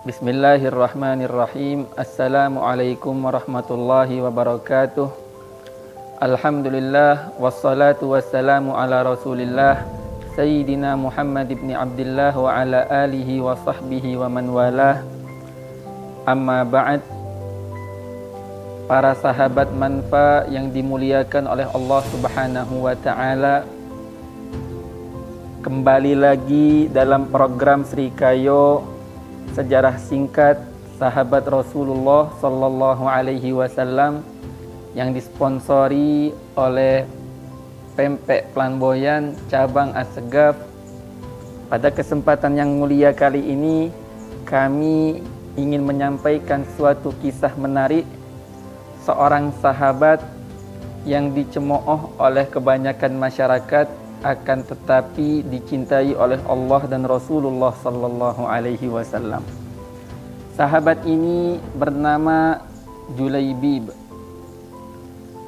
Bismillahirrahmanirrahim. Assalamualaikum warahmatullahi wabarakatuh. Alhamdulillah wassalatu wassalamu ala Rasulillah Sayyidina Muhammad ibn Abdullah wa ala alihi wa sahbihi wa man walah. Amma ba'd. Para sahabat manfa yang dimuliakan oleh Allah Subhanahu wa taala, kembali lagi dalam program Sri Kayo Sejarah Singkat Sahabat Rasulullah Sallallahu Alaihi Wasallam yang disponsori oleh Pempek Flamboyan Cabang Assegaf. Pada kesempatan yang mulia kali ini, kami ingin menyampaikan suatu kisah menarik seorang sahabat yang dicemooh oleh kebanyakan masyarakat, akan tetapi dicintai oleh Allah dan Rasulullah Sallallahu Alaihi Wasallam. Sahabat ini bernama Julaibib.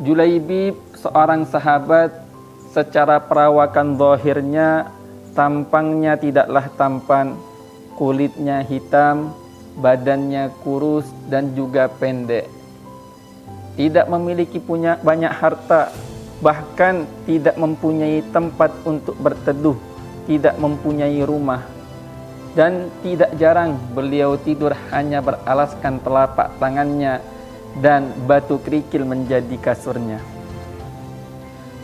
Julaibib seorang sahabat, secara perawakan zahirnya tampangnya tidaklah tampan, kulitnya hitam, badannya kurus dan juga pendek. Tidak memiliki banyak harta, bahkan tidak mempunyai tempat untuk berteduh, tidak mempunyai rumah, dan tidak jarang beliau tidur hanya beralaskan telapak tangannya dan batu kerikil menjadi kasurnya.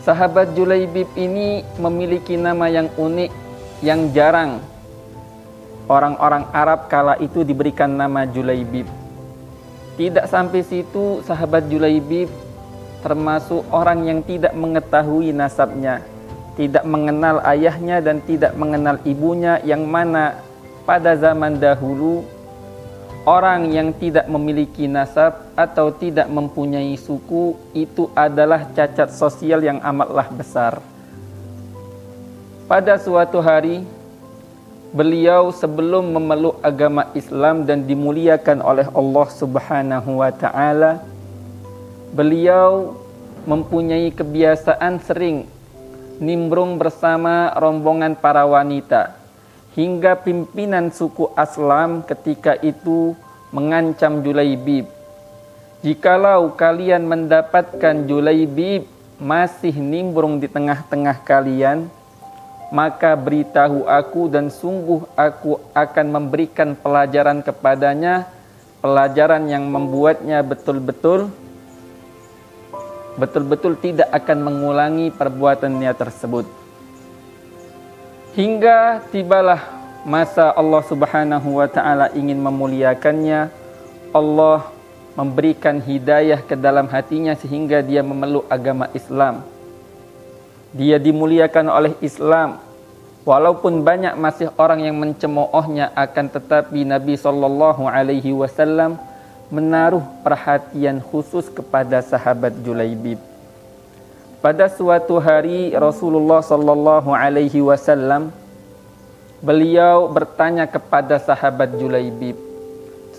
Sahabat Julaibib ini memiliki nama yang unik, yang jarang orang-orang Arab kala itu diberikan nama Julaibib. Tidak sampai situ, sahabat Julaibib termasuk orang yang tidak mengetahui nasabnya, tidak mengenal ayahnya dan tidak mengenal ibunya, yang mana pada zaman dahulu orang yang tidak memiliki nasab atau tidak mempunyai suku itu adalah cacat sosial yang amatlah besar. Pada suatu hari, beliau sebelum memeluk agama Islam dan dimuliakan oleh Allah Subhanahu wa taala, beliau mempunyai kebiasaan sering nimbrung bersama rombongan para wanita, hingga pimpinan suku Aslam ketika itu mengancam Julaibib, "Jikalau kalian mendapatkan Julaibib masih nimbrung di tengah-tengah kalian, maka beritahu aku dan sungguh aku akan memberikan pelajaran kepadanya, pelajaran yang membuatnya betul-betul tidak akan mengulangi perbuatannya tersebut." Hingga tibalah masa Allah Subhanahu wa taala ingin memuliakannya. Allah memberikan hidayah ke dalam hatinya sehingga dia memeluk agama Islam. Dia dimuliakan oleh Islam. Walaupun banyak masih orang yang mencemoohnya, akan tetapi Nabi sallallahu alaihi wasallam menaruh perhatian khusus kepada sahabat Julaibib. Pada suatu hari Rasulullah sallallahu alaihi wasallam beliau bertanya kepada sahabat Julaibib.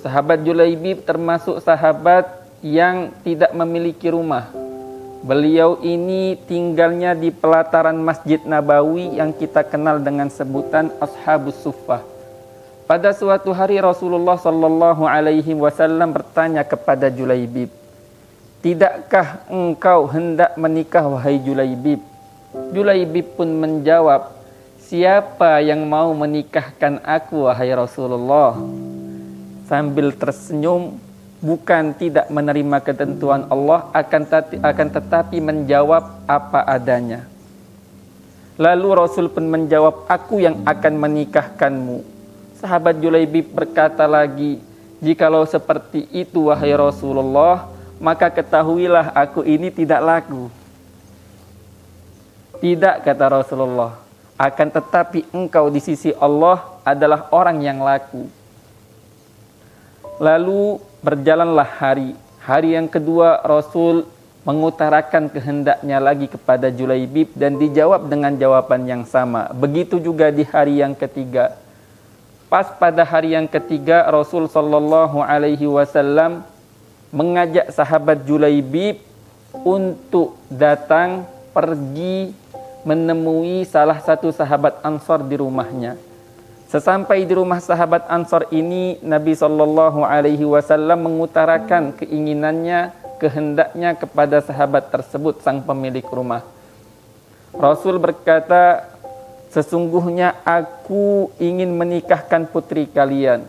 Sahabat Julaibib termasuk sahabat yang tidak memiliki rumah. Beliau ini tinggalnya di pelataran Masjid Nabawi yang kita kenal dengan sebutan Ashabus Suffah. Pada suatu hari Rasulullah sallallahu alaihi wasallam bertanya kepada Julaibib, "Tidakkah engkau hendak menikah wahai Julaibib?" Julaibib pun menjawab, "Siapa yang mau menikahkan aku wahai Rasulullah?" Sambil tersenyum, bukan tidak menerima ketentuan Allah, akan tetapi menjawab apa adanya. Lalu Rasul pun menjawab, "Aku yang akan menikahkanmu." Sahabat Julaibib berkata lagi, "Jikalau seperti itu wahai Rasulullah, maka ketahuilah aku ini tidak laku." "Tidak," kata Rasulullah, "akan tetapi engkau di sisi Allah adalah orang yang laku." Lalu berjalanlah hari. Hari yang kedua Rasul mengutarakan kehendaknya lagi kepada Julaibib dan dijawab dengan jawaban yang sama. Begitu juga di hari yang ketiga. Pas pada hari yang ketiga Rasul sallallahu alaihi wasallam mengajak sahabat Julaibib untuk datang pergi menemui salah satu sahabat Ansar di rumahnya. Sesampai di rumah sahabat Ansar ini, Nabi SAW mengutarakan keinginannya, kehendaknya kepada sahabat tersebut, sang pemilik rumah. Rasul berkata, sesungguhnya aku ingin menikahkan putri kalian.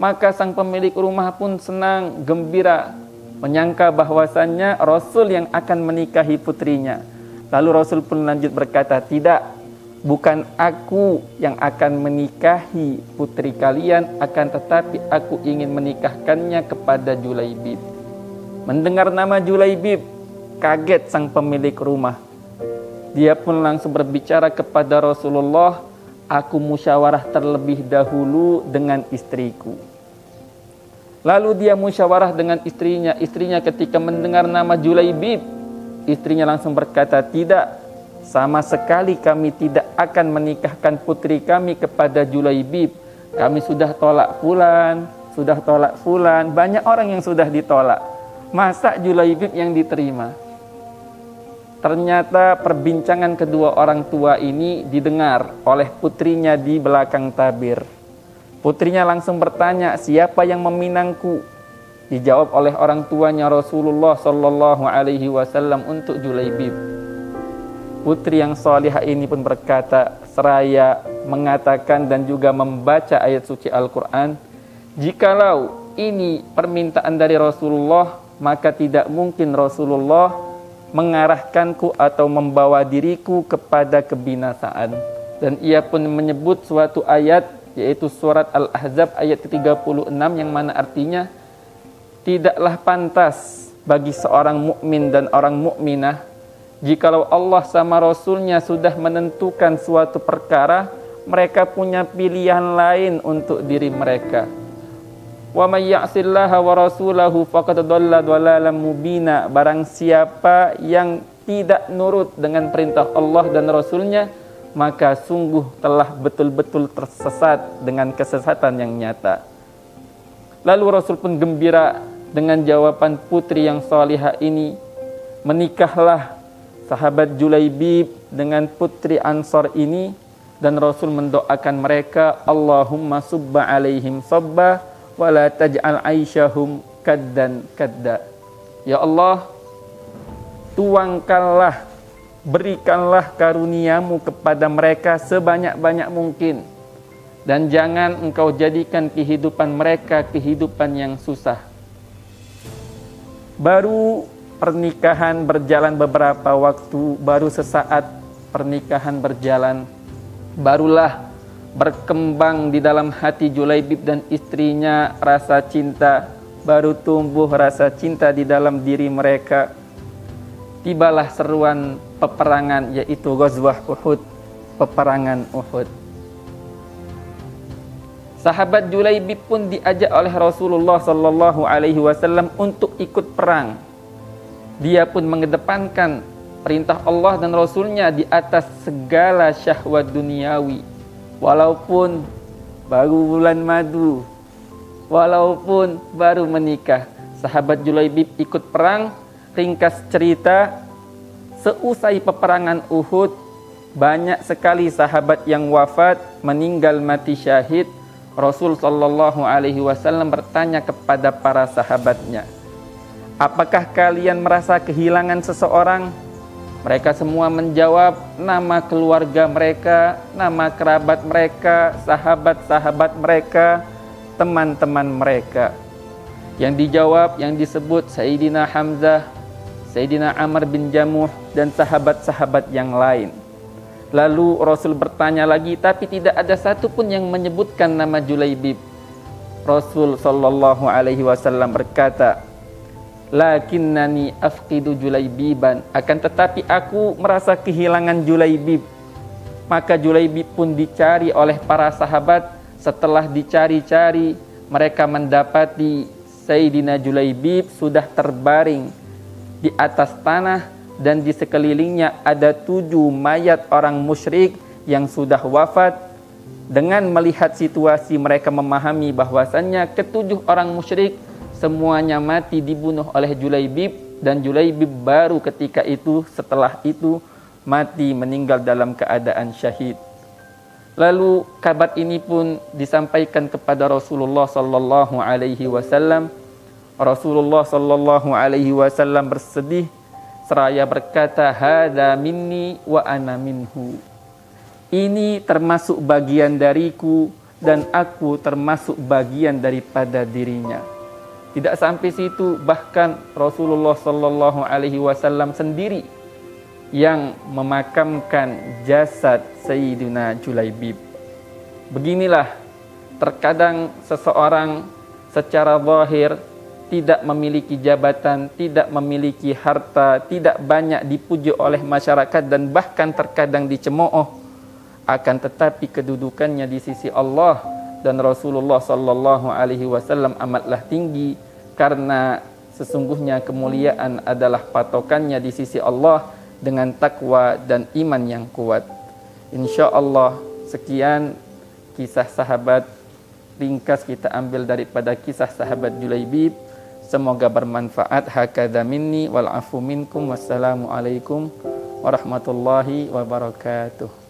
Maka sang pemilik rumah pun senang, gembira, menyangka bahwasannya Rasul yang akan menikahi putrinya. Lalu Rasul pun lanjut berkata, tidak, bukan aku yang akan menikahi putri kalian, akan tetapi aku ingin menikahkannya kepada Julaibib. Mendengar nama Julaibib, kaget sang pemilik rumah. Dia pun langsung berbicara kepada Rasulullah, aku musyawarah terlebih dahulu dengan istriku. Lalu dia musyawarah dengan istrinya. Istrinya ketika mendengar nama Julaibib, istrinya langsung berkata, tidak, sama sekali kami tidak akan menikahkan putri kami kepada Julaibib. Kami sudah tolak fulan, banyak orang yang sudah ditolak. Masa Julaibib yang diterima? Ternyata perbincangan kedua orang tua ini didengar oleh putrinya di belakang tabir. Putrinya langsung bertanya, siapa yang meminangku? Dijawab oleh orang tuanya Rasulullah SAW untuk Julaibib. Putri yang salihah ini pun berkata, seraya mengatakan dan juga membaca ayat suci Al-Quran, jikalau ini permintaan dari Rasulullah, maka tidak mungkin Rasulullah mengarahkanku atau membawa diriku kepada kebinasaan. Dan ia pun menyebut suatu ayat, yaitu surat Al-Ahzab ayat ke-36, yang mana artinya, tidaklah pantas bagi seorang mukmin dan orang mukminah jikalau Allah sama Rasulnya sudah menentukan suatu perkara, mereka punya pilihan lain untuk diri mereka. Wa may ya'sillaha wa rasulahu faqad dhalla dhalalan mubina. Barang siapa yang tidak nurut dengan perintah Allah dan Rasulnya, maka sungguh telah betul-betul tersesat dengan kesesatan yang nyata. Lalu Rasul pun gembira dengan jawaban putri yang salihah ini. Menikahlah sahabat Julaibib dengan putri Ansar ini, dan Rasul mendoakan mereka, Allahumma subba alaihim sabba wa la taj'al aisyahum kaddan kadda. Ya Allah, tuangkanlah, berikanlah karuniamu kepada mereka sebanyak-banyak mungkin, dan jangan engkau jadikan kehidupan mereka kehidupan yang susah. Baru pernikahan berjalan beberapa waktu, baru sesaat pernikahan berjalan, barulah berkembang di dalam hati Julaibib dan istrinya rasa cinta, baru tumbuh rasa cinta di dalam diri mereka. Tibalah seruan peperangan, yaitu Ghazwah Uhud, peperangan Uhud. Sahabat Julaibib pun diajak oleh Rasulullah SAW untuk ikut perang. Dia pun mengedepankan perintah Allah dan Rasulnya di atas segala syahwat duniawi. Walaupun baru bulan madu, walaupun baru menikah, sahabat Julaibib ikut perang. Ringkas cerita, seusai peperangan Uhud, banyak sekali sahabat yang wafat, meninggal mati syahid. Rasul SAW bertanya kepada para sahabatnya, apakah kalian merasa kehilangan seseorang? Mereka semua menjawab, nama keluarga mereka, nama kerabat mereka, sahabat-sahabat mereka, teman-teman mereka. Yang dijawab, yang disebut Sayyidina Hamzah, Sayyidina Amr bin Jamuh, dan sahabat-sahabat yang lain. Lalu Rasul bertanya lagi, tapi tidak ada satupun yang menyebutkan nama Julaibib. Rasul SAW berkata, lakinnani afqidu Julaibiban, akan tetapi aku merasa kehilangan Julaibib. Maka Julaibib pun dicari oleh para sahabat. Setelah dicari-cari, mereka mendapati Sayyidina Julaibib sudah terbaring di atas tanah, dan di sekelilingnya ada 7 mayat orang musyrik yang sudah wafat. Dengan melihat situasi, mereka memahami bahwasannya ke-7 orang musyrik semuanya mati dibunuh oleh Julaibib, dan Julaibib baru ketika itu, setelah itu mati meninggal dalam keadaan syahid. Lalu kabar ini pun disampaikan kepada Rasulullah sallallahu alaihi wasallam. Rasulullah sallallahu alaihi wasallam bersedih seraya berkata, "Hada minni wa ana minhu." Ini termasuk bagian dariku dan aku termasuk bagian daripada dirinya. Tidak sampai situ, bahkan Rasulullah sallallahu alaihi wasallam sendiri yang memakamkan jasad Sayyidina Julaibib. Beginilah terkadang seseorang secara zahir tidak memiliki jabatan, tidak memiliki harta, tidak banyak dipuji oleh masyarakat dan bahkan terkadang dicemooh, akan tetapi kedudukannya di sisi Allah dan Rasulullah sallallahu alaihi wasallam amatlah tinggi, karena sesungguhnya kemuliaan adalah patokannya di sisi Allah dengan takwa dan iman yang kuat. InsyaAllah sekian kisah sahabat ringkas kita ambil daripada kisah sahabat Julaibib. Semoga bermanfaat. Hakadha minni wal afu minkum. Wassalamualaikum warahmatullahi wabarakatuh.